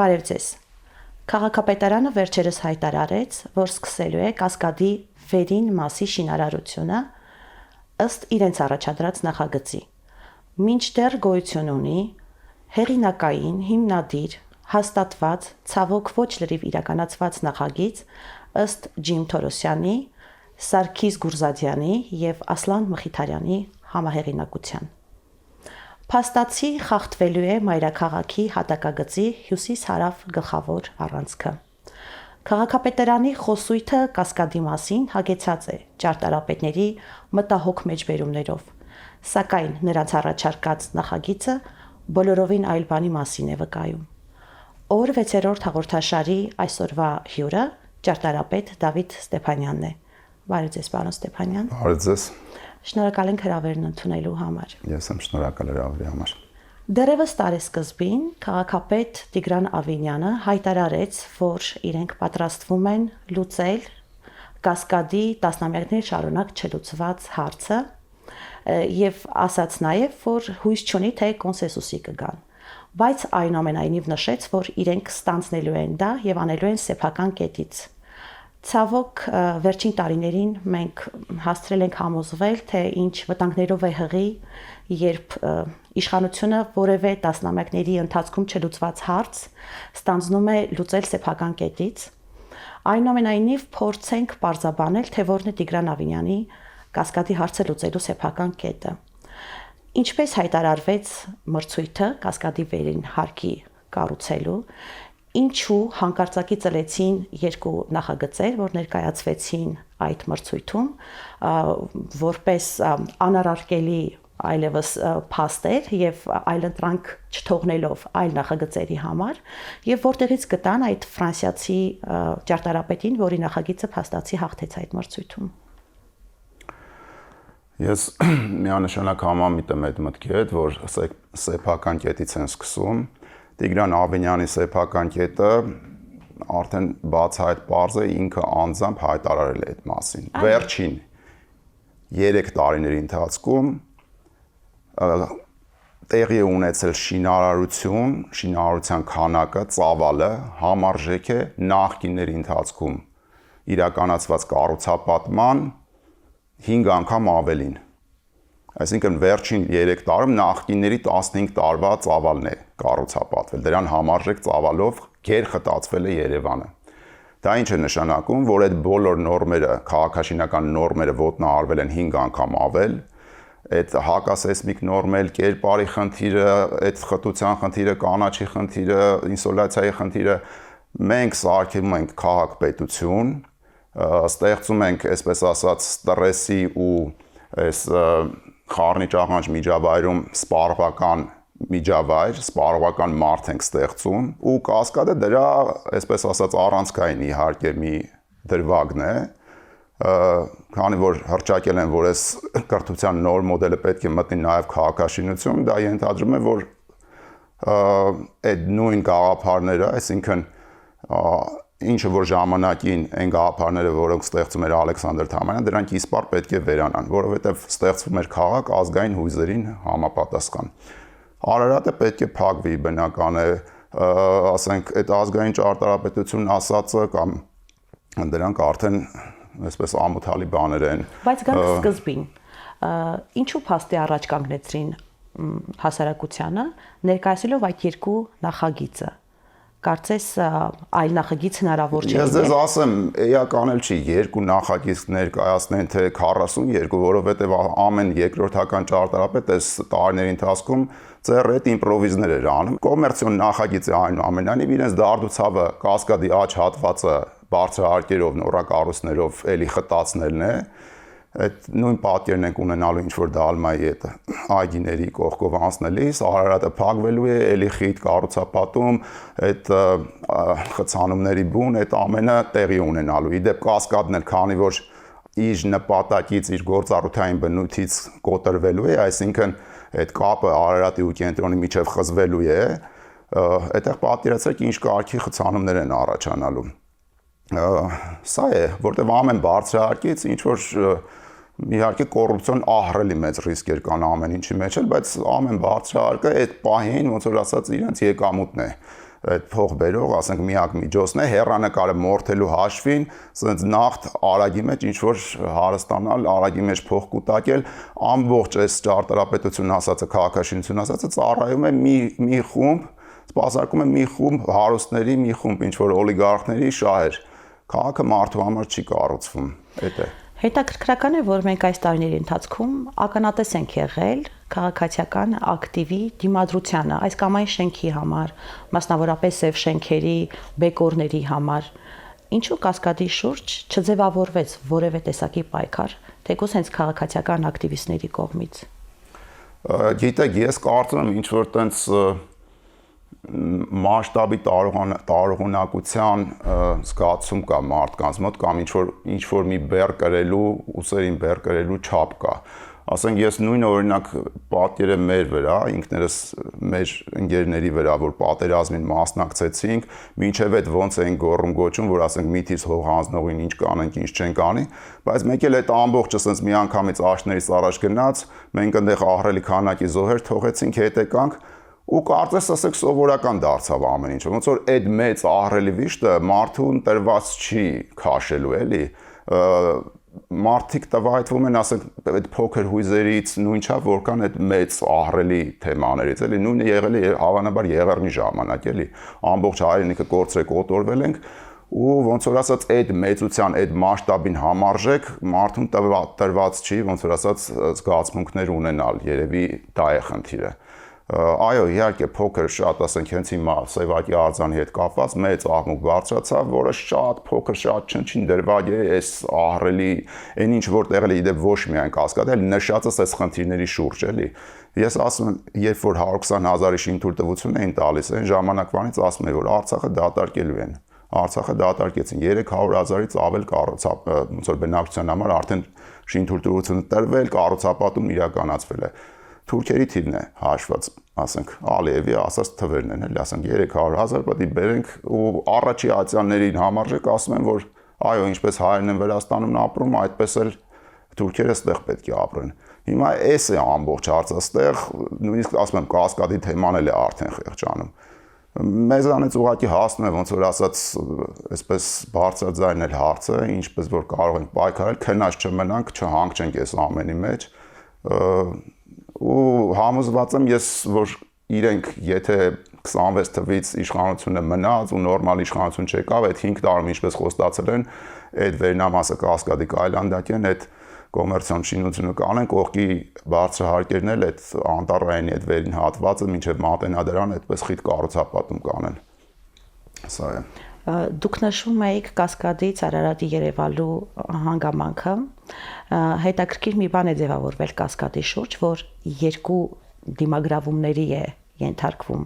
Բարև ձեզ։ Քաղաքապետարանը վերջերս հայտարարեց, որ սկսելու է Կասկադի վերին մասի շինարարությունը ըստ իրենց առաջադրած նախագծի։ Մինչդեռ գոյություն ունի հեղինակային, հիմնադիր, հաստատված, ցավոք ոչ լրիվ իրականացված նախագիծ ըստ Ջիմ Թորոսյանի, Սարգիս Գուրզադյանի եւ Ասլան Մխիթարյանի համահեղինակության։ Փաստացի խախտվելու է մայրաքաղաքի հատակագծի հյուսիս-հարավ գլխավոր առանցքը։ Քաղաքապետարանի խոսույթը Կասկադի մասին հագեցած է ճարտարապետների մտահոգ մեջբերումներով, սակայն նրանց առաջարկած նախագիծը բոլորովին այլ բանի մասին է վկայում։ Օր 6-րդ հաղորդաշարի այսօրվա հյուրը ճարտարապետ Դավիթ Ստեփանյանն է։ Բարև ձեզ, պարոն Ստեփանյան։ Բարև ձեզ։ Շնորհակալ ենք հրավերն ընդունելու համար։ Ես եմ շնորհակալ հրավերի համար։ Դեռևս տարեսկզբին քաղաքապետ Տիգրան Ավինյանը հայտարարեց, որ իրենք պատրաստվում են լուծել Կասկադի տասնամյակներ շարունակ չլուծված հարցը եւ ասաց նաեւ, որ հույս չունի, թե կոնսենսուսի կգան։ Բայց այնուամենայնիվ նշեց, որ իրենք ստանձնելու են դա եւ անելու են սեփական կետից։ Ցավոք վերջին տարիներին մենք հասցրել ենք համոզվել, թե ինչ վտանգներով է հղի, երբ իշխանությունը որևէ տասնամյակների ընթացքում չլուծված հարց ստանձնում է լուծել սեփական կետից։ Այնուամենայնիվ փորձենք պարզաբանել, թե որն է Տիգրան Ավինյանի Կասկադի հարցը լուծելու սեփական կետը։ Ինչպես հայտարարվեց մրցույթը Կասկադի վերին հարկի կառուցելու, ինչու հանկարծակի ծլեցին երկու նախագծեր, որ ներկայացվեցին այդ մրցույթում, որպես անարարկելի այլևս փաստեր եւ այլընտրանք չթողնելով այլ նախագծերի համար, եւ որտեղից գտան այդ ֆրանսիացի ճարտարապետին, որի նախագիծը փաստացի հաղթեց այդ մրցույթում։ Ես միանշանակ համամիտ եմ այդ մտքի հետ, որ սեփական կետից են սկսում։ Տիգրան Ավինյանի սեփական կետը արդեն բացահայտ պարզ է, ինքը անձամբ հայտարարել է այդ մասին։ Վերջին 3 տարիների ընթացքում տեղի է ունեցել շինարարություն, շինարարության քանակը, ծավալը համարժեք է նախկինների ընթացքում իրականացված կառուցապատման 5 անգամ ավելին։ Այսինքն վերջին 3 տարում նախկինների 15 տարվա ծավալն է կառուցապատվել։ Դրան համարժեք ծավալով գերխտացվել է Երևանը։ Դա ինչ է նշանակում, որ այդ բոլոր նորմերը, քաղաքաշինական նորմերը ոտնահարվել են 5 անգամ ավել, այդ հակասեյսմիկ նորմեր, կերպարի խնդիրը, այդ խտության խնդիրը, կանաչի խնդիրը, ինսոլացիայի խնդիրը, մենք սարքում ենք քաղաքպետություն, ստեղծում ենք, այսպես ասած, ստրեսի ու այս խառնիճաղանճ միջավայրում սպառողական միջավայր, սպառողական մարդ ենք ստեղծում ու Կասկադը դրա, այսպես ասած, առանցքային իհարկե մի դրվագն է, քանի որ հռչակել են, որ այս կրթության նոր մոդելը պետք է մտնի նաև քաղաքաշինություն, դա ենթադրում է, որ այդ նույն գաղափարները, այսինքն ինչը որ ժամանակին այն գաղափարները, որոնք ստեղծում էր Ալեքսանդր Թամանյանը, դրանք իսպար պետք է վերանան, որովհետև ստեղծվում էր քաղաք ազգային հույզերին համապատասխան։ Արարատը պետք է փակվի, բնական է, ասենք, այդ ազգային ճարտարապետությունն ասածը կամ դրանք արդեն այսպես ամոթալի բաներ են։ Բայց գանք սկզբին, ինչու փաստի առաջ կանգնեցրին հասարակությանը, ներկայացնելով այդ երկու նախագիծը։ Կարծես այլ նախագիծ հնարավոր չէ։ Ես ձեզ ասեմ, էական էլ չի երկու նախագիծ ներկայացնեն թե 42, որովհետև ամեն երկրորդական ճարտարապետ այս տարիների ընթացքում ծերետ իմպրովիզներ էր անում։ Կոմերցիոն նախագիծը այնուամենայնիվ իրենց դարդուցավը Կասկադի աջ հատվածը բարձրահարկերով, նորակառույցներով էլի խտացնելն է։ Այդ նույն պատկերն ենք ունենալու ինչ որ Դալմայի հետ այգիների կողքով անցնելիս, Արարատը փակվելու է, էլի խիտ կառուցապատում, այդ խցանումների բուն, այդ ամենը տեղի ունենալու։ Իդեպ Կասկադն էլ քանի որ իր նպատակից, իր գործառութային բնույթից կոտրվելու է, այսինքն այդ կապը Արարատի ու կենտրոնի միջև խզվելու է, այդտեղ պատկերացրեք ինչ կարգի խցանումներ են առաջանալու։ Սա է, որտեղ ամեն բարձրահարկից ինչ որ իհարկե կոռուպցիոն ահռելի մեծ ռիսկեր կան ամեն ինչի մեջ էլ, բայց ամեն բարձրահարկը այդ պահին ոնց որ ասած իրենց եկամուտն է։ այդ փող բերող, ասենք միակ միջոցն է հեռանկարը մորթելու հաշվին, ասենց նախ արագի մեջ ինչ որ հարստանալ, արագի մեջ փող կուտակել, ամբողջ այս ճարտարապետությունն ասածը, քաղաքաշինությունն ասածը ծառայում է մի խումբ, սպասարկում է մի խումբ հարուստների, մի խումբ ինչ որ օլիգարխների շահեր։ Քաղաքը մարդու համար չի կառուցվում, այդ է։ Հետաքրքրական է, որ մենք այս տարիների ընթացքում ականատես ենք եղել քաղաքացիական ակտիվի դիմադրությանը այս կամ այն շենքի համար, մասնավորապես Սև շենքերի, բեկորների համար։ Ինչու Կասկադի շուրջ չձևավորվեց որևէ տեսակի պայքար, թեկուզ հենց քաղաքացիական ակտիվիստների կողմից։ Գիտեք, ես կարծում եմ ինչ որ տենց մասշտաբի տարողունակության զգացում կա մարդկանց մոտ կամ ինչ որ մի բեռ կրելու, ուսերին բեռ կրելու չափ կա։ Ասենք ես նույն օրինակ պատկերը մեր վրա, ինքներս մեր ընկերների վրա, որ պատերազմին մասնակցեցինք, մինչև այդ ոնց էին գոռում գոչում, որ ասենք միթից հող հանձնողին ինչ կանենք, ինչ չենք անի, բայց մեկ էլ այդ ամբողջը ասենց միանգամից աշներից առաջ գնաց, մենք այնտեղ ահռելի քանակի զոհեր թողեցինք, հետ եկանք ու կարծես ասեք սովորական դարձավ ամեն ինչ, ոնց որ այդ մեծ ահռելի վիշտը մարդուն տրված չի քաշելու, էլի։ Մարդիկ տվայտվում են, ասենք, այդ փոքր հույզերից նույն չափ, որքան այդ մեծ ահռելի թեմաներից, էլի, նույնը եղել է հավանաբար Եղեռնի ժամանակ, էլի, ամբողջ հայրենիքը կորցրել, կոտորվել ենք, ու ոնց որ ասած այդ մեծության, այդ մասշտաբին համարժեք մարդուն տրված չի, ոնց որ ասած զգացմունքներ ունենալ, երևի դա է խնդիրը։ Այո, իհարկե փոքր շատ, ասենք, հենց հիմա Սևակի արձանի հետ կապված մեծ աղմուկ բարձրացավ, որը շատ փոքր, շատ չնչին դրված է այս ահռելի, այն ինչ որ տեղել է իդեպ ոչ միայն Կասկադը, այլ նշածս այս խնդիրների շուրջ, էլի։ Ես ասում եմ, երբ որ 120,000-ի շինթույլտվություն էին տալիս, այն ժամանակվանից ասում եմ, որ Արցախը դատարկելու են։ Արցախը դատարկեցին 300,000-ից ավել ոնց որ բնակչության համար արդեն շինթույլտվություն տրվել, կառուցապատում իրականացվել է։ Թուրքերի թիվն է հաշված, ասենք, Ալիևի ասած թվերն են, էլի, ասենք 300,000 պետք է բերենք ու առաջի ացիաներին համարժեք ասում են, որ այո, ինչպես հայերն են Վրաստանում ապրում, այդպես էլ թուրքերը ստեղ պետք է ապրեն։ Հիմա էս է ամբողջ հարցը, ստեղ նույնիսկ ասում եմ Կասկադի թեման էլ է արդեն խեղճանում։ Մեզանից ուղղակի հասնում է ոնց որ ասած, այսպես բարձրաձայն էլ հարցը, ինչպես որ կարող ենք պայքարել, քնած չմնանք, չհանգչենք այս ամենի մեջ։ Ու համոզված եմ ես, որ իրենք եթե 26 թվից իշխանությունը մնաց ու նորմալ իշխանություն չեկավ, այդ 5 տարում ինչպես խոստացել են, այդ վերնամասը Կասկադի կայլանդակեն, այդ կոմերցիոն շինությունը կանեն, կողքի բարձրահարկերն էլ այդ անտառայինի այդ վերին հատվածը մինչև Մատենադարան այդպես խիտ կառուցապատում կանեն։ Սա է։ Դուք նշում եք Կասկադից Արարատի երևալու հանգամանքը, հետաքրքիր մի բան է ձևավորվել Կասկադի շուրջ, որ երկու դիմագրավումների է ենթարկվում,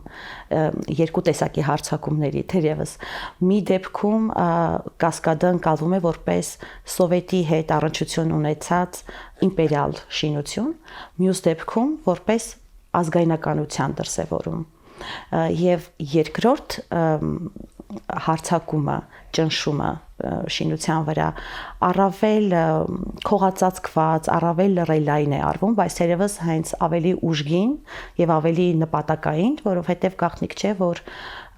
երկու տեսակի հարձակումների, թերևս մի դեպքում Կասկադը ընկալվում է որպես սովետի հետ առնչություն ունեցած իմպերիալ շինություն, մյուս դեպքում որպես ազգայնականության դրսևորում։ Եվ երկրորդ հարձակումը, ճնշումը շինության վրա առավել քողածածկված, առավել լռելային է արվում, բայց թերևս հենց ավելի ուժգին եւ ավելի նպատակային, որովհետեւ գաղտնիք չէ, որ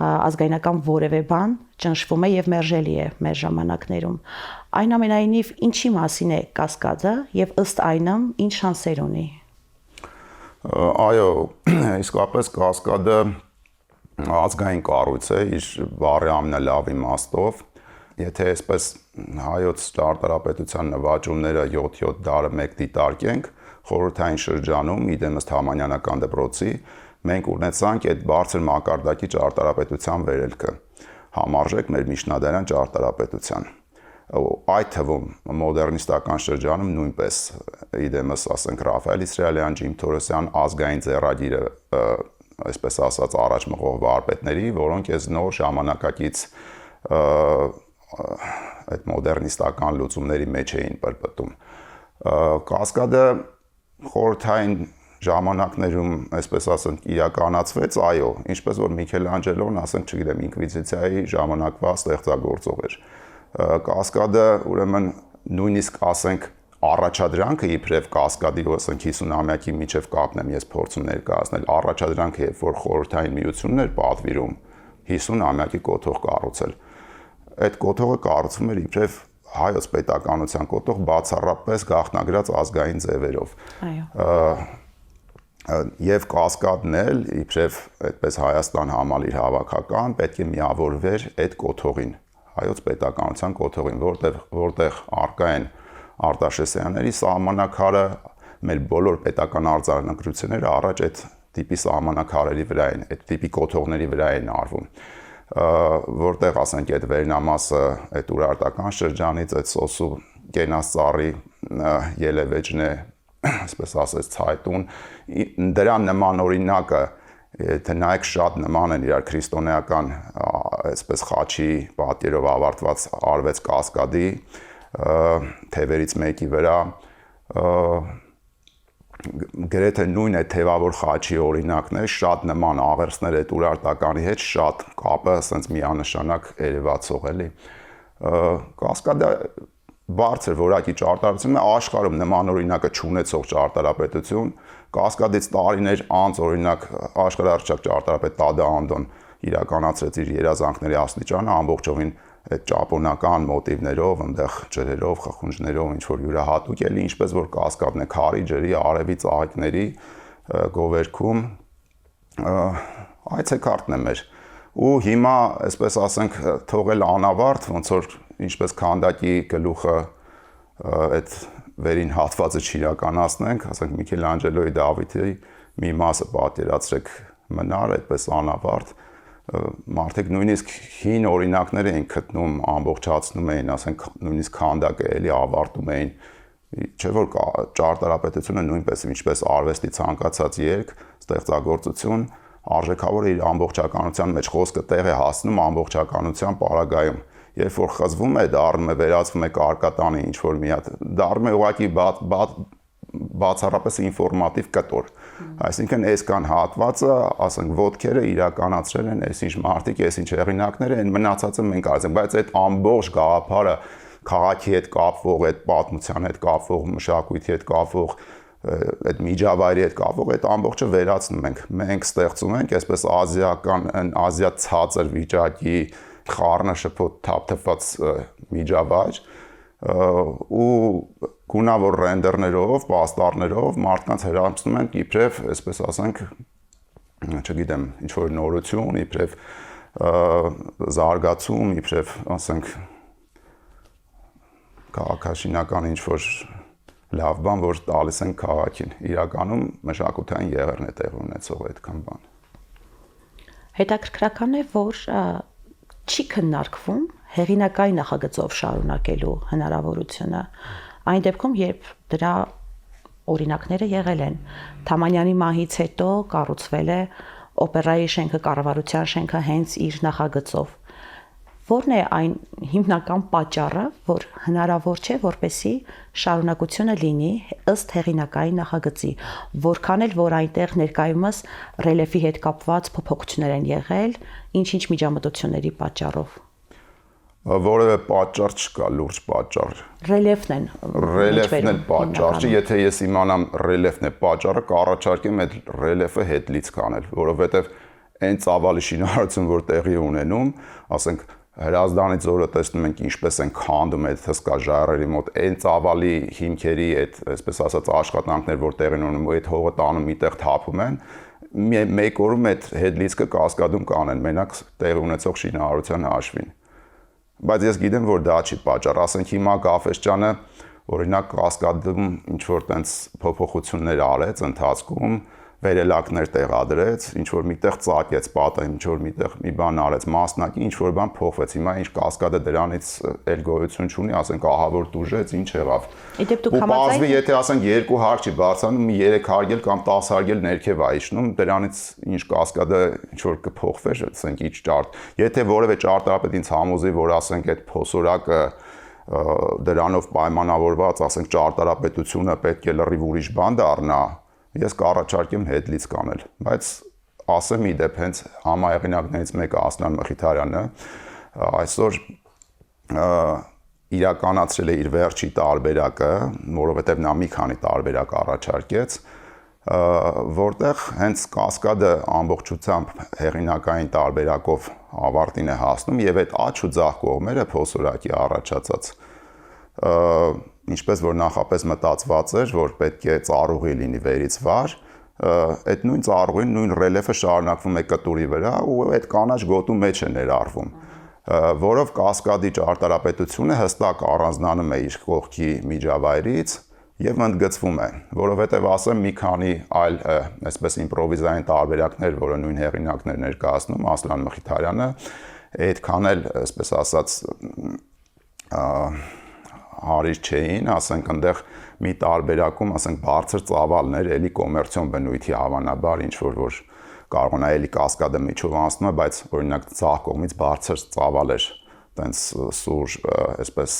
ազգայնական որևէ բան ճնշվում է եւ մերժելի է մեր ժամանակներում։ Այնուամենայնիվ, ինչի մասին է Կասկադը եւ ըստ այնմ ինչ շանսեր ունի։ Այո, իսկապես Կասկադը ազգային կառույց է իր բառի ամենալավ իմաստով։ Եթե այսպես հայոց ճարտարապետության նվաճումները 7 դարը մեկ դիտարկենք, խորհրդային շրջանում իդեմս Թամանյանական դպրոցի մենք ունեցանք այդ բարձր մակարդակի ճարտարապետության վերելքը, համարժեք մեր միջնադարյան ճարտարապետության։ Այդ թվում մոդեռնիստական շրջանում նույնպես իդեմս ասենք Ռաֆայել Իսրայելյան, Ջիմ Թորոսյան ազգային ձեռագիրը, այսպես ասած առաջ մղող վարպետների, որոնք այս նոր ժամանակակից այդ մոդեռնիստական լուծումների մեջ էին պրպտում։ Կասկադը խորհրդային ժամանակներում, այսպես ասենք, իրականացվեց, այո, ինչպես որ Միքելանջելոն, ասենք, չգիտեմ, ինկվիզիցիայի ժամանակվա ստեղծագործող էր։ Կասկադը, ուրեմն, նույնիսկ ասենք առաջադրանքը իբրև Կասկադի, ասենք 50-ամյակի միջև կապնեմ ես փորձում ներկայացնել, առաջադրանքը երբ որ խորհրդային միությունն էր պատվիրում, 50-ամյակի կոթող կառուցել։ Այդ կոթողը կառուցվում էր իբրև հայոց պետականության կոթող բացառապես գաղտնագրած ազգային ձևերով։ Եվ Կասկադն էլ իբրև այդպես Հայաստան համալիր հավաքական պետք է միավորվեր այդ կոթողին, հայոց պետականության կոթողին, որտեղ արկա են Արտաշեսյանների սահմանակարը, մեր բոլոր պետական արձանագրությունները առաջ այդ տիպի սահմանակարերի վրա են, այդ տիպի կոթողների վրա են արվում, որտեղ ասենք այդ վերնամասը այդ urարտական շրջանից այդ սոսու կենասծառի ելևեջն է, այսպես ասած ցայտուն, դրա նման օրինակը եթե նայեք շատ նման են իրար քրիստոնեական այսպես խաչի պատկերով ավարտված արվեց Կասկադի թևերից մեկի վրա գրեթե նույն է թևավոր խաչի օրինակներ, շատ նման աղերսներ այդ urարտականի հետ շատ կապը ասենց միանշանակ երևացող էլի։ Կասկադը բարձր որակի ճարտարապետություն է, աշխարհում նման օրինակը չունեցող ճարտարապետություն, Կասկադից տարիներ անց օրինակ աշխարհարչակ ճարտարապետ Տադա Անդոն իրականացրեց իր երազանքների աստիճանը ամբողջովին այդ ճապոնական մոտիվներով, այնտեղ ջրերով, խխունջներով ինչ որ յուրահատուկ էլի, ինչպես որ Կասկադն է քարի ջրի, արևի ծաղիկների գովերքում այցեքարտն է մեր։ Ու հիմա, այսպես ասենք, թողել անավարտ, ոնց որ ինչպես քանդակի գլուխը այդ վերին հատվածը չիրականացնենք, ասենք Միքելանջելոյի Դավիթի մի մասը պատկերացրեք մնար այդպես անավարտ, մարդիկ նույնիսկ հին օրինակներ էին գտնում, ամբողջացնում էին, ասենք նույնիսկ քանդակը էլի ավարտում էին, չէ՞ որ ճարտարապետությունը նույնպես ինչպես արվեստի ցանկացած երկ, ստեղծագործություն, արժեքավոր է իր ամբողջականության մեջ, խոսքը տեղ է հասնում ամբողջականության պարագայում, երբ որ խզվում է, դառնում է, վերածվում է կարկատանի ինչ որ մի հատ, դառնում է ուղղակի բացառապես ինֆորմատիվ կտոր։ Այսինքն այսքան հատվածը, ասենք ոտքերը իրականացրել են այսինչ մարդիկ, այսինչ հեղինակներ են, մնացածը մենք ասենք, բայց այդ ամբողջ գաղափարը քաղաքի հետ կապվող, այդ պատմության հետ կապվող, մշակույթի հետ կապվող, այդ միջավայրի հետ կապվող, այդ ամբողջը վերացնում ենք։ Մենք ստեղծում ենք այսպես ազիա ցածր վիճակի խառնաշփոթ թափթփված միջավայր ու գունավոր ռենդերներով, պաստառներով մարդկանց հրամցնում են իբրև, այսպես ասենք, չգիտեմ, ինչ որ նորություն, իբրև զարգացում, իբրև, ասենք, քաղաքաշինական ինչ որ լավ բան, որ տալիս են քաղաքին։ Իրականում մշակութային եղերն է տեղ ունեցող այդքան բան։ Հետաքրքրական է, որ չի քննարկվում հեղինակային նախագծով շարունակելու հնարավորությունը։ Այն դեպքում, երբ դրա օրինակները եղել են, Թամանյանի մահից հետո կառուցվել է օպերայի շենքը, կառավարության շենքը հենց իր նախագծով։ Որն է այն հիմնական պատճառը, որ հնարավոր չէ, որպեսզի շարունակությունը լինի ըստ հեղինակային նախագծի, որքան էլ որ այնտեղ ներկայումս ռելիեֆի հետ կապված փոփոխություններ են եղել, ինչ-ինչ միջամտությունների պատճառով։ Որևէ պատճառ չկա, լուրջ պատճառ։ Ռելիեֆն էլ պատճառ չէ, եթե ես իմանամ ռելիեֆն է պատճառը, կառաջարկեմ այդ ռելիեֆը հետլից կանել, որովհետև այն ծավալի շինարարություն, որ տեղի ունենում, ասենք Հրազդանի ձորը տեսնում ենք ինչպես են քանդում այդ հսկա ժայռերի մոտ, այն ծավալի հիմքերի այդ, այսպես ասած, աշխատանքներ, որ տեղի ունենում, այդ հողը տանում միտեղ թափում են, մեկ օրում այդ հետլիցքը Կասկադում կանեն, մենակ տեղի ունեցող շինարարության հաշվին։ Բայց ես գիտեմ, որ դա չի պատճառ, ասենք հիմա Գաֆէսճյանը, օրինակ Կասկադում ինչ որ տենց փոփոխություններ արեց ընթացքում, վերելակներ տեղադրեց, ինչ որ միտեղ ծակեց պատը, ինչ որ միտեղ մի բան արեց, մասնակի ինչ որ բան փոխվեց։ Հիմա ինչ Կասկադը դրանից էլ գոյություն չունի, ասենք ահավոր դուժեց, ինչ եղավ։ Ու բազվի, եթե ասենք 2 հարկ չի բարձրանում, 3 հարգել կամ 10 հարգել ներքև է իջնում, դրանից ինչ Կասկադը ինչ որ կփոխվեր, ասենք ինչ ճարտ։ Եթե որևէ ճարտարապետ ինձ համոզի, որ ասենք այդ փոսորակը դրանով պայմանավորված, ասենք ճարտարապետությունը պետք է լրիվ ուրիշ բան դառնա, ես կառաջարկեմ հետլից կանել, բայց ասեմ ի դեպ հենց համահեղինակներից մեկը Ասլան Մխիթարյանը այսօր իրականացրել է իր վերջի տարբերակը, որովհետև նա մի քանի տարբերակ առաջարկեց, որտեղ հենց կասկադը ամբողջությամբ հեղինակային տարբերակով ավարտին է հասնում եւ այդ աճ ու ձախ կողմերը փոսորակի առաջացած ինչպես որ նախապես մտածված էր, որ պետք է ծառուղի լինի վերից վար, այդ նույն ծառուղին, նույն ռելիեֆը շարունակվում է կտուրի վրա ու այդ կանաչ գոտու մեջ է ներառվում, որով կասկադի ճարտարապետությունը հստակ առանձնանում է իր կողքի միջավայրից եւ ընդգծվում է, որովհետեւ ասեմ մի քանի այլ այսպես իմպրովիզային տարբերակներ, որը նույն հեղինակն էր ներկայացնում Ասլան Մխիթարյանը, այդքան էլ, այսպես ասած, հարիր չէին, ասենք այնտեղ մի տարբերակում, ասենք բարձր ծավալներ, էլի կոմերցիոն բնույթի հավանաբար ինչ որ կարող է էլի կասկադը միջով անցնում է, բայց օրինակ ցախ կողմից բարձր ծավալ էր, տենց սուր, այսպես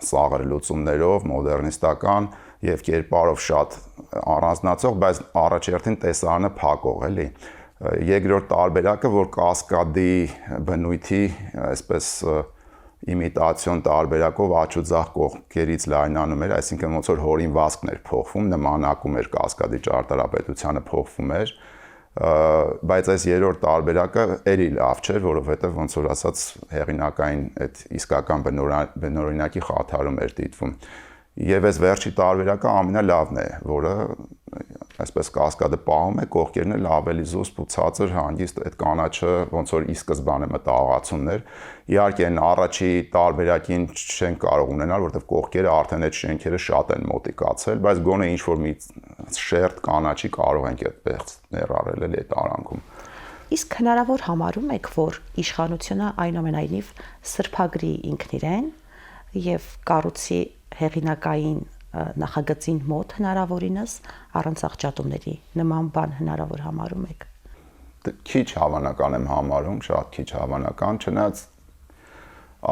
սաղր լուծումներով, մոդեռնիստական եւ կերպարով շատ առանձնացող, բայց առաջերտին տեսարանը փակող, էլի։ Երկրորդ տարբերակը, որ կասկադի բնույթի, այսպես իմիտացիոն տարբերակով աճ ու ձախ կողքերից լայնանում էր, այսինքն ոնց որ հորինվածքն էր փոխվում, նմանակում էր կասկադի ճարտարապետությանը փոխվում էր, բայց այս երրորդ տարբերակը էլի լավ չէր, որովհետև ոնց որ ասած հեղինակային այդ իսկական բնօրինակի խաթարում էր դիտվում։ Եվ այս վերջի տարբերակը ամենալավն է, որը այսպես կասկադը պահում է, կողքերն էլ ավելի զուսպ ու ցածր հանգիստ այդ կանաչը ոնց որ ի սկզբանե մտահղացումներ։ Իհարկե այն առաջի տարբերակին չեն կարող ունենալ, որովհետև կողքերը արդեն այդ շենքերը շատ են մոտիկացել, բայց գոնե ինչ որ մի շերտ կանաչի կարող ենք այդպես ներառել էլի այդ արանքում։ Իսկ հնարավոր համարում եք, որ իշխանությունը այնուամենայնիվ սրբագրի ինքն իրեն եւ կառույցի հեղինակային նախագծին մոտ հնարավորինս առանց աղճատումների նման բան հնարավոր համարում եք։ Քիչ հավանական եմ համարում, շատ քիչ հավանական, չնայած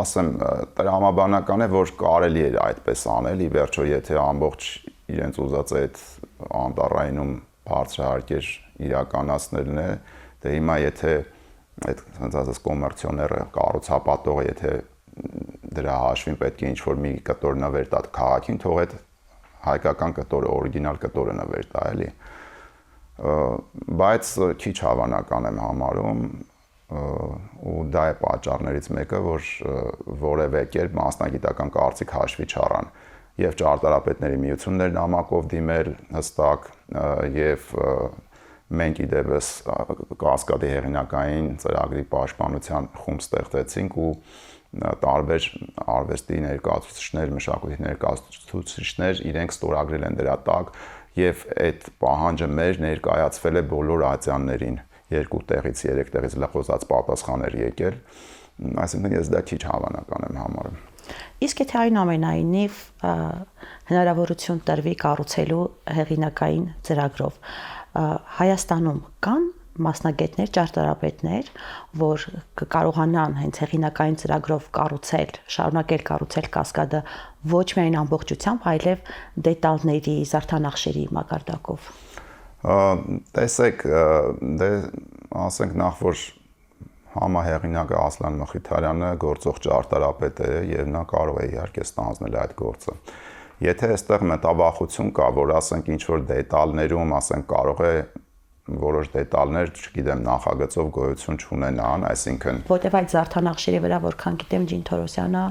ասեմ, տրամաբանական է, որ կարելի է այդպես անել, ի վերջո եթե ամբողջ իրենց ուզած այդ անտառայինում բարձրահարկեր իրականացնելն է, դե հիմա եթե այդ ասած կոմերցիոները կառուցապատողը եթե դրա հաշվին պետք է ինչ-որ մի կտոր նվեր տա քաղաքին, թող այդ հայկական կտորը, օրիգինալ կտորը նվեր տա, էլի։ Բայց քիչ հավանական եմ համարում ու դա է պատճառներից մեկը, որ որևէ կերպ մասնագիտական կարծիք հաշվի չառան եւ ճարտարապետների միություններ նամակով դիմել հստակ եւ մենք իդեպս կասկադի հեղինակային ծրագրի պաշտպանության խումբ ստեղծեցինք ու տարբեր արվեստի ներկայացուցիչներ, մշակույթի ներկայացուցիչներ իրենք ստորագրել են դրա տակ եւ այդ պահանջը մեր ներկայացվել է բոլոր ատյաններին 2 տեղից 3 տեղից լխոզած պատասխաններ եկել, այսինքն ես դա քիչ հավանական եմ համարում։ Իսկ եթե այնուամենայնիվ հնարավորություն տրվի կառուցելու հեղինակային ծրագրով, Հայաստանում կան մասնագետներ, ճարտարապետներ, որ կկարողանան հենց հեղինակային ծրագրով կառուցել, շարունակել կառուցել կասկադը ոչ միայն ամբողջությամբ, այլև դետալների, զարդանախշերի մակարդակով։ Տեսեք, դե ասենք նախ որ համահեղինակը Ասլան Մխիթարյանը գործող ճարտարապետ է եւ նա կարող է իհարկե ստանձնել այդ գործը։ Եթե այստեղ մտավախություն կա, որ ասենք ինչ որ դետալներում, ասենք կարող է որոշ դետալներ, չգիտեմ, նախագծով գոյություն չունենան, այսինքն որտեւ այդ զարդանախշերի վրա, որքան գիտեմ, Ջին Թորոսյանը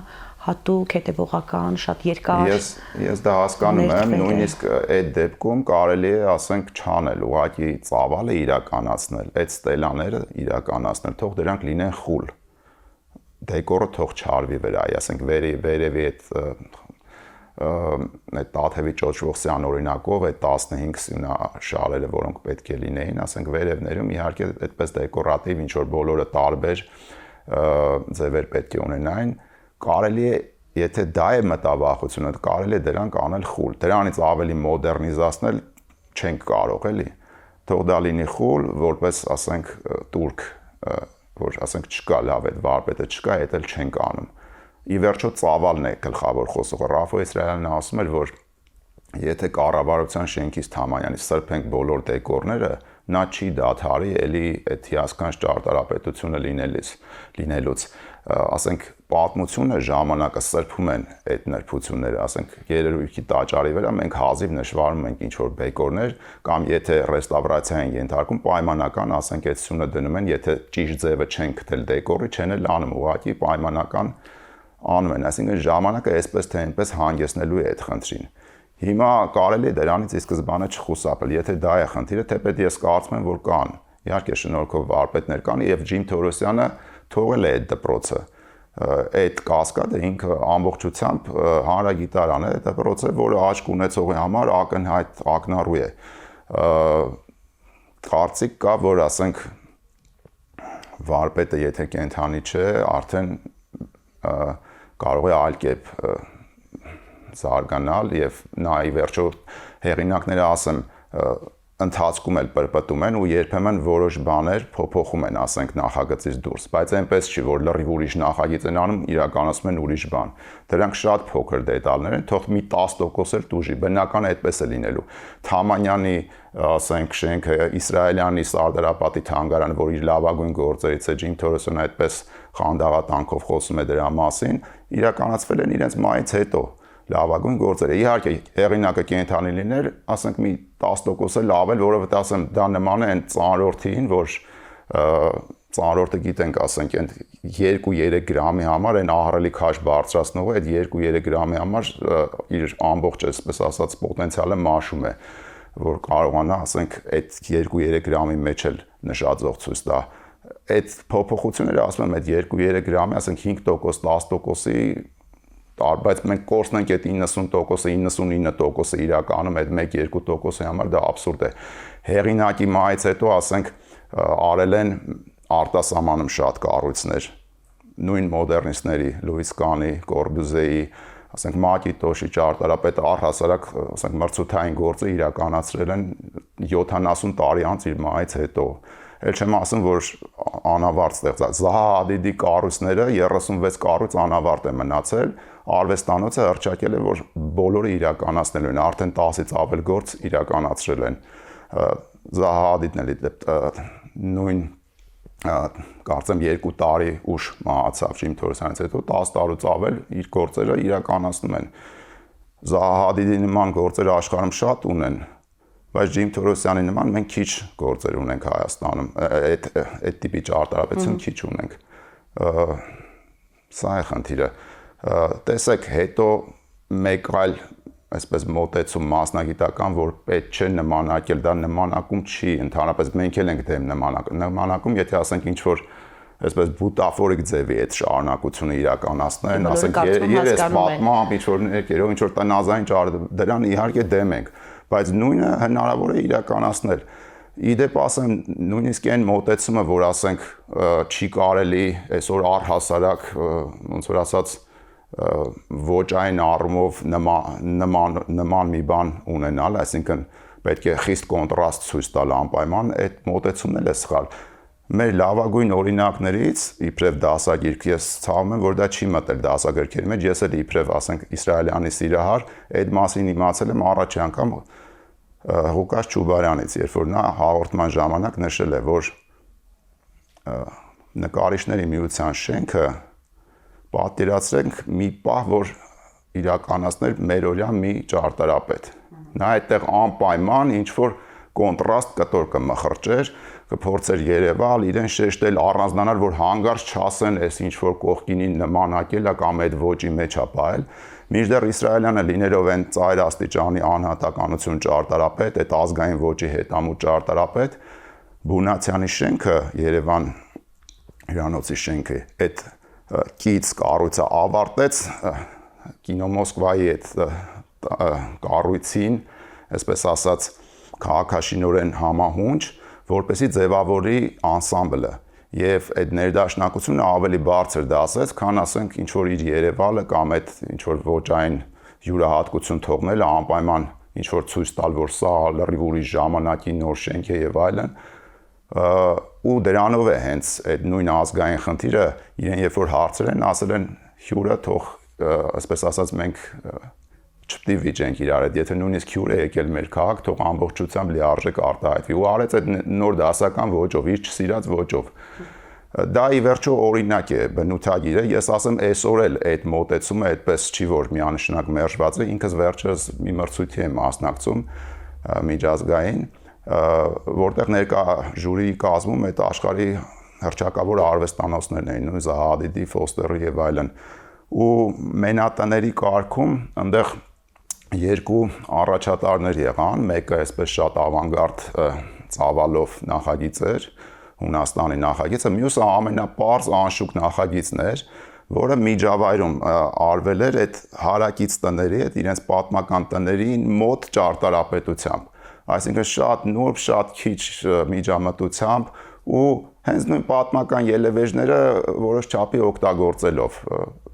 հատուկ հետևողական, շատ երկար։ Ես դա հասկանում եմ, նույնիսկ այդ դեպքում կարելի է, ասենք, չանել, ուղղակի ծավալը իրականացնել, այդ ստելաները իրականացնել, թող դրանք լինեն խուլ։ Դեկորը թող չարվի վրայի, ասենք, վերևի այդ Տաթևի Ճոճվողսյան օրինակով այդ 15 սյունա շարերը, որոնք պետք է լինեին, ասենք վերևներում իհարկե այդպես դեկորատիվ ինչ որ բոլորը տարբեր ձևեր պետք է ունենային, կարելի է, եթե դա է մտավախությունը, կարելի է դրանք անել խուլ, դրանից ավելի մոդեռնիզացնել չենք կարող, էլի, թող դա լինի խուլ, որպես ասենք турք, որ ասենք չկա լավ այդ վարպետը չկա, այդ էլ չենք անում։ Ի վերջո ծավալն է գլխավոր խոսողը։ Ռաֆայել Իսրայելյանն ասում էր, որ եթե կառավարության շենքից Թամանյանից սրբենք բոլոր դեկորները, նա չի դադարի էլի այդ հիասքանչ ճարտարապետությունը լինելուց, ասենք պատմությունը ժամանակը սրբում են այդ նրբությունները, ասենք երերույթի տաճարի վրա մենք հազիվ նշվարում ենք ինչ որ բեկորներ կամ եթե ռեստավրացիա են ենթարկում պայմանական, ասենք այդությունը դնում են, եթե ճիշտ ձևը չեն գտել դեկորի, չեն էլ անում, ուղղակի պայմանական անում են, այսինքն ժամանակը այսպես թե այնպես հանգեցնելու է այդ խնդրին։ Հիմա կարելի է դրանից ի սկզբանե չխուսափել, եթե դա է խնդիրը, թեպետ ես կարծում եմ, որ կան, իհարկե շնորհքով վարպետներ կան եւ Ջիմ Թորոսյանը թողել է այդ դպրոցը, այդ կասկադը ինքը ամբողջությամբ հանրագիտարան է դպրոցը, որը աչք ունեցողի համար ակնհայտ ակնառու է։ Կարծիք կա, որ ասենք վարպետը եթե կենթանի չէ, արդեն կարող է այլ կերպ զարգանալ եւ նա ի վերջո հեղինակները ասեմ ընթացքում էլ պրպտում են ու երբեմն որոշ բաներ փոփոխում են, ասենք նախագծից դուրս, բայց այնպես չի, որ լրիվ ուրիշ նախագիծ են անում, իրականացում են ուրիշ բան։ Դրանք շատ փոքր դետալներ են, թող մի 10% էլ տուժի, բնական է այդպես է լինելու։ Թամանյանի, ասենք, շենքը, Իսրայելյանի Սարդարապատի թանգարանը, որ իր լավագույն գործերից է, Ջիմ Թորոսյանը այդպես խանդաղատանքով խոսում է դրա մասին, իրականացվել են իրենց մայից հետո։ Լավագույն գործերը։ Իհարկե, հեղինակը կենթանի լիներ, ասենք մի 10% լավ էլ, որովհետեւ ասեմ, դա նման է այն ծանրորդին, որ ծանրորդը գիտենք, ասենք, այն 2-3 գրամի համար այն ահռելի քաշ բարձրացնողը այդ 2-3 գրամի համար իր ամբողջ, այսպես ասած, պոտենցիալը մաշում է, որ կարողանա, ասենք, այդ 2-3 գրամի մեջ էլ նշաձող ցույց տա։ Այդ փոփոխությունները, ասում եմ, այդ 2-3 գրամի, ասենք 5%, 10%-ի բայց մենք կորցնենք այդ 90%-ը, 99%-ը իրականում այդ 1-2%-ի համար դա աբսուրդ է։ Հեղինակի մայից հետո, ասենք, արել են արտասահմանում շատ կառույցներ, նույն մոդեռնիստների, Լուիս Կանի, Կորբյուզեի, ասենք Մակինտոշի ճարտարապետը առհասարակ, ասենք մրցութային գործը իրականացրել են 70 տարի անց իր մայից հետո։ Էլ չեմ ասում, որ անավարտ ստեղծած Զահա Հադիդի կառույցները 36 կառույց անավարտ է մնացել, արվեստանոցը հռչակել է, որ բոլորը իրականացնելու են, արդեն 10-ից ավել գործ իրականացրել են։ Զահա Հադիդն էլի նույն կարծեմ 2 տարի ուշ մահացավ Ջիմ Թորոսյանից հետո 10 տարուց ավել իր գործերը իրականացնում են։ Զահա Հադիդի նման գործեր աշխարհում շատ ունեն, բայց Ջիմ Թորոսյանի նման մենք քիչ գործեր ունենք Հայաստանում, այդ տիպի ճարտարապետություն քիչ ունենք։ Սա է խնդիրը։ Տեսեք, հետո մեկ այլ այսպես մոտեցում մասնագիտական, որ պետք չէ նմանակել, դա նմանակում չի, ընդհանրապես մենք էլ ենք դեմ նմանակում, եթե ասենք ինչ որ այսպես բուտաֆորիկ ձևի այդ շարունակությունը իրականացնեն, ասենք երես պատմամբ ինչ որ ներկերով, ինչ որ տնազային դրան իհարկե դեմ ենք, բայց նույնը հնարավոր է իրականացնել։ Իդեպ ասեմ, նույնիսկ այն մոտեցումը, որ ասենք չի կարելի այսօր առհասարակ, ոնց որ ասած, ոճային առումով նման մի բան ունենալ, այսինքն պետք է խիստ կոնտրաստ ցույց տալ անպայման, այդ մոտեցումն էլ է սխալ։ Մեր լավագույն օրինակներից իբրև դասագիրք, ես ցավում եմ, որ դա չի մտել դասագրքերի մեջ, ես էլ իբրև ասենք Իսրայելյանի սիրահար, այդ մասին իմացել եմ առաջի անգամ Ղուկաս Չուբարյանից, երբ որ նա հաղորդման ժամանակ նշել է, որ նկարիչների միության շենքը պատկերացրենք մի պահ, որ իրականացներ մերօրյա մի ճարտարապետ։ Նա այդտեղ անպայման ինչ որ կոնտրաստ կտոր կմխրճեր, կփորձեր երևալ, իրեն շեշտել, առանձնանալ, որ հանգարց չասեն, այս ինչ որ կողքինին նմանակել է կամ այդ ոճի մեջ է պահել։ Մինչդեռ Իսրայելյանը լինելով այն ծայր աստիճանի անհատականություն ճարտարապետ, այդ ազգային ոճի հետամուտ ճարտարապետ, Բունացյանի շենքը, Երևան հյուրանոցի շենքը, այդ կից կառույցը ավարտեց կինո Մոսկվայի այդ կառույցին, այսպես ասած, քաղաքաշինորեն համահունչ, որպեսզի ձևավորի անսամբլը եւ այդ ներդաշնակությունը ավելի բարձր դասեց, քան ասենք ինչ որ իր Երևանը կամ այդ ինչ որ ոճային յուրահատկություն թողնելը անպայման ինչ որ ցույց տալ, որ սա լրիվ ուրիշ ժամանակի նոր շենք է եւ այլն, ու դրանով է հենց այդ նույն ազգային խնդիրը իրեն երբ որ հարցրել են, ասել են հյուրը թող, այսպես ասած, մենք չպետք է վիճենք իրար հետ, եթե նույնիսկ հյուր է եկել մեր քաղաք, թող ամբողջությամբ լիարժեք արտահայտվի ու արեց այդ նոր դասական ոճով, իր չսիրած ոճով։ Դա ի վերջո օրինակ է, բնութագիր է, ես ասեմ այսօր էլ այդ մոտեցումը այդպես չի, որ միանշանակ մերժված է, ինքս վերջերս մի մրցույթի եմ մասնակցում միջազգային, որտեղ ներկա ժյուրիի կազմում այդ աշխարհի հռչակավոր արվեստանոցներն էին, նույն Զահադիդի, Ֆոստերի եւ այլն։ Ու մենատների կարգում այնտեղ երկու առաջատարներ եղան, մեկը այսպես շատ ավանգարդ ծավալով նախագիծ էր, Հունաստանի նախագիծը, մյուսը ամենապարզ անշուք նախագիծն էր, որը միջավայրում արվել էր այդ հարակից տների, այդ իրենց պատմական տներին մոտ ճարտարապետությամբ։ Այսինքն շատ նուրբ, շատ քիչ միջամտությամբ ու հենց նույն պատմական ելևէջները որոշ չափի օգտագործելով,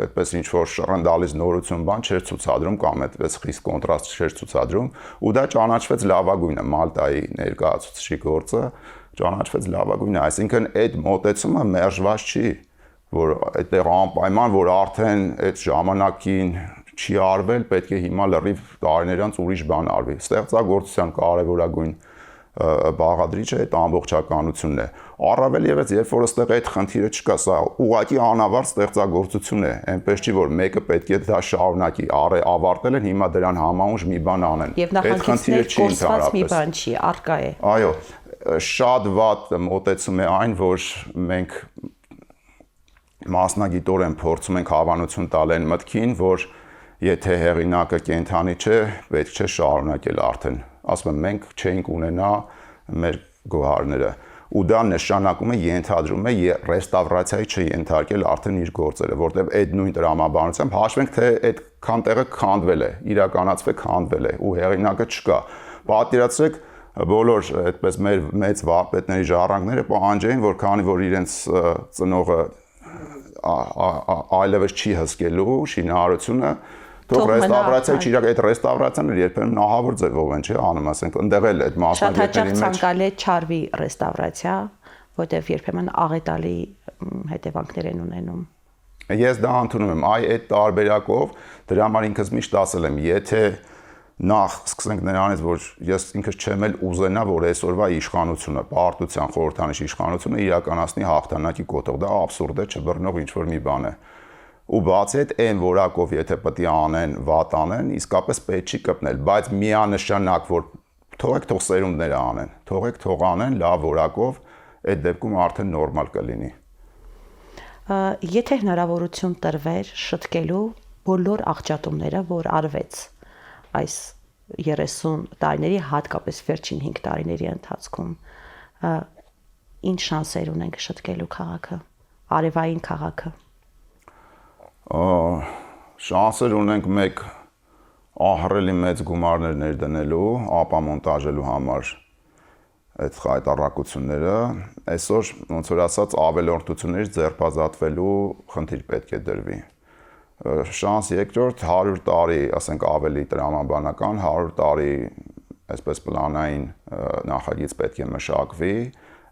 այդպես ինչ որ շռնդալից նորություն բան չէր ցուցադրում կամ այդպես խիստ կոնտրաստ չէր ցուցադրում, ու դա ճանաչվեց լավագույնը Մալտայի ներկայացուցիչի գործը, ճանաչվեց լավագույնը, այսինքն այդ մոտեցումը մերժված չի, որ այդտեղ անպայման որ արդեն այդ ժամանակին չի արվել, պետք է հիմա լրիվ տարիներ անց ուրիշ բան արվի։ Ստեղծագործության կարևորագույն բաղադրիչը այդ ամբողջականությունն է։ Առավել ևս, երբ որ այստեղ այդ խնդիրը չկա, սա ուղղակի անավարտ ստեղծագործություն է, այնպես չի որ մեկը պետք է դա շարունակի, ավարտել են, հիմա դրան համահունչ մի բան անեն։ Եվ նախագիծներ կորսված մի բան չի, առկա է։ Այո, շատ վատ մոտեցում է այն, որ մենք մասնագիտորեն փորձում ենք հավանություն տալ այն մտքին, որ եթե հեղինակը կենթանի չէ, պետք չէ շարունակել արդեն։ Ասում եմ, մենք չենք ունենա մեր գոհարները։ Ու դա նշանակում է ենթադրում է ռեստավրացիայի չենթարկել արդեն իր գործերը, որտեղ այդ նույն տրամաբանությամբ հաշվենք, թե այդքան տեղը քանդվել է, իրականացվել քանդվել է ու հեղինակը չկա։ Պատկերացրեք, բոլոր այդպես մեր մեծ վարպետների ժառանգները պահանջեին, որ քանի որ իրենց ծնողը այլևս չի հսկելու շինարարությունը, թող ռեստավրացիա չիրակ, այդ ռեստավրացիաները երբեմն ահավոր ձևով են, չի անում, ասենք, ընդեղ էլ այդ մասնագետների մեջ ցանկալի է չարվի ռեստավրացիա, որտեղ երբեմն աղետալի հետևանքներ են ունենում։ Ես դա ընդունում եմ, այդ տարբերակով դրա համար ինքս միշտ ասել եմ, եթե նախ սկսենք նրանից, որ ես ինքս չեմ էլ ուզենա, որ այսօրվա իշխանությունը, պարտության խորհրդանիշ իշխանությունը իրականացնի հաղթանակի կոթող, դա աբսուրդ է, չբռնող ինչ-որ մի բան է։ Ու բացի այդ այն որակով, եթե պետք է անեն, վատ անեն, իսկապես պետք չի կպնել, բայց միանշանակ, որ թող սերունդները անեն, թող անեն լավ որակով, այդ դեպքում արդեն նորմալ կլինի։ Եթե հնարավորություն տրվեր շտկելու բոլոր աղճատումները, որ արվեց այս 30 տարիների, հատկապես վերջին 5 տարիների ընթացքում, ինչ շանսեր ունենք շտկելու քաղաքը, արևային քաղաքը։ Շանսեր ունենք մեկ ահռելի մեծ գումարներ ներդնելու, ապամոնտաժելու համար այդ խայտառակությունները, այսօր ոնց որ ասած ավելորդություններից ձերբազատվելու խնդիր պետք է դրվի։ Շանս երկրորդ 100 տարի, ասենք ավելի տրամաբանական, 100 տարի այսպես պլանային նախագիծ պետք է մշակվի,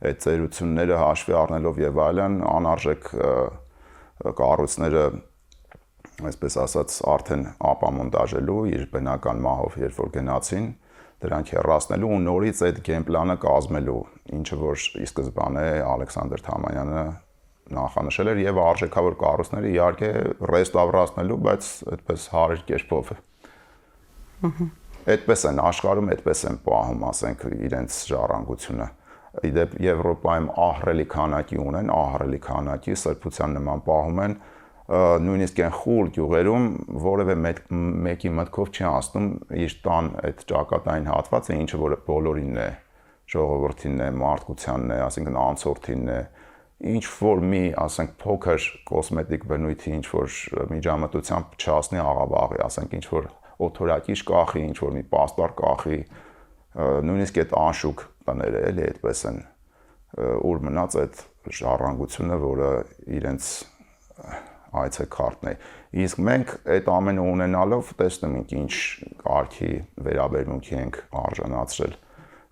այդ ծերությունները հաշվի առնելով եւ այլն, անարժեք կառույցները այսպես ասած արդեն ապամոնտաժելու իր բնական մահով, երբ որ գնացին, դրանք հեռացնելու ու նորից այդ գեյմ պլանը կազմելու, ինչը որ ի սկզբանե Ալեքսանդր Թամանյանը նախանշել էր եւ արժեքավոր կառույցները իհարկե ռեստավրացնելու, բայց այդպես հարիր կերպով։ Այդպես են աշխարհում, այդպես են պահում, ասենք, իրենց ժառանգությունը։ Իդեպ Եվրոպայում ահռելի քանակի ունեն, ահռելի քանակի սրբության նման պահում են, նույնիսկ այն խուլ գյուղերում որևէ մեկի մտքով չի անցնում իր տան այդ ճակատային հատվածը, ինչը որ բոլորին է, ժողովրդին է, մարդկությանն է, ասենք անցորդին է, ինչ որ մի, ասենք, փոքր կոսմետիկ բնույթի ինչ որ միջամտությամբ չհասնի աղավաղի, ասենք ինչ որ օթորակիչ կախի, ինչ որ մի պաստառ կախի, նույնիսկ այդ անշուք տները էլի այդպես են, ուր մնաց այդ ժառանգությունը, որը իրենց այցեքարտն է։ Իսկ մենք այդ ամենը ունենալով տեսնում ենք ինչ կարգի վերաբերմունքի ենք արժանացրել։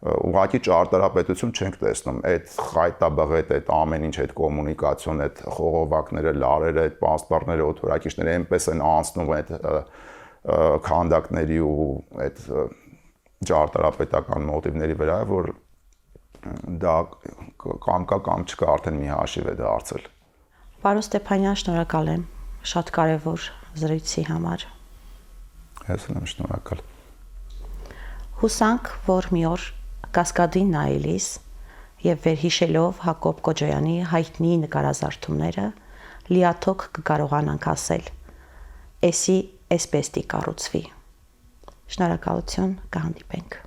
Ուղղակի ճարտարապետություն չենք տեսնում, այդ խայտաբղետ, այդ ամեն ինչ, այդ կոմունիկացիոն, այդ խողովակները, լարերը, այդ պաստառները, օթորակիչները այնպես են անցնում այդ քանդակների ու այդ ճարտարապետական մոտիվների վրա, որ դա կամ կա կամ չկա, արդեն մի հաշիվ է դարձել։ Պարոն Ստեփանյան, շնորհակալ եմ շատ կարևոր զրույցի համար։ Ես եմ շնորհակալ։ Հուսանք, որ մի օր Կասկադին նայելիս եւ վերհիշելով Հակոբ Կոջոյանի հայտնի նկարազարդումները լիաթոք կկարողանանք ասել. «Էսի էսպես դի կառուցվի»։ Շնորհակալություն, կհանդիպենք։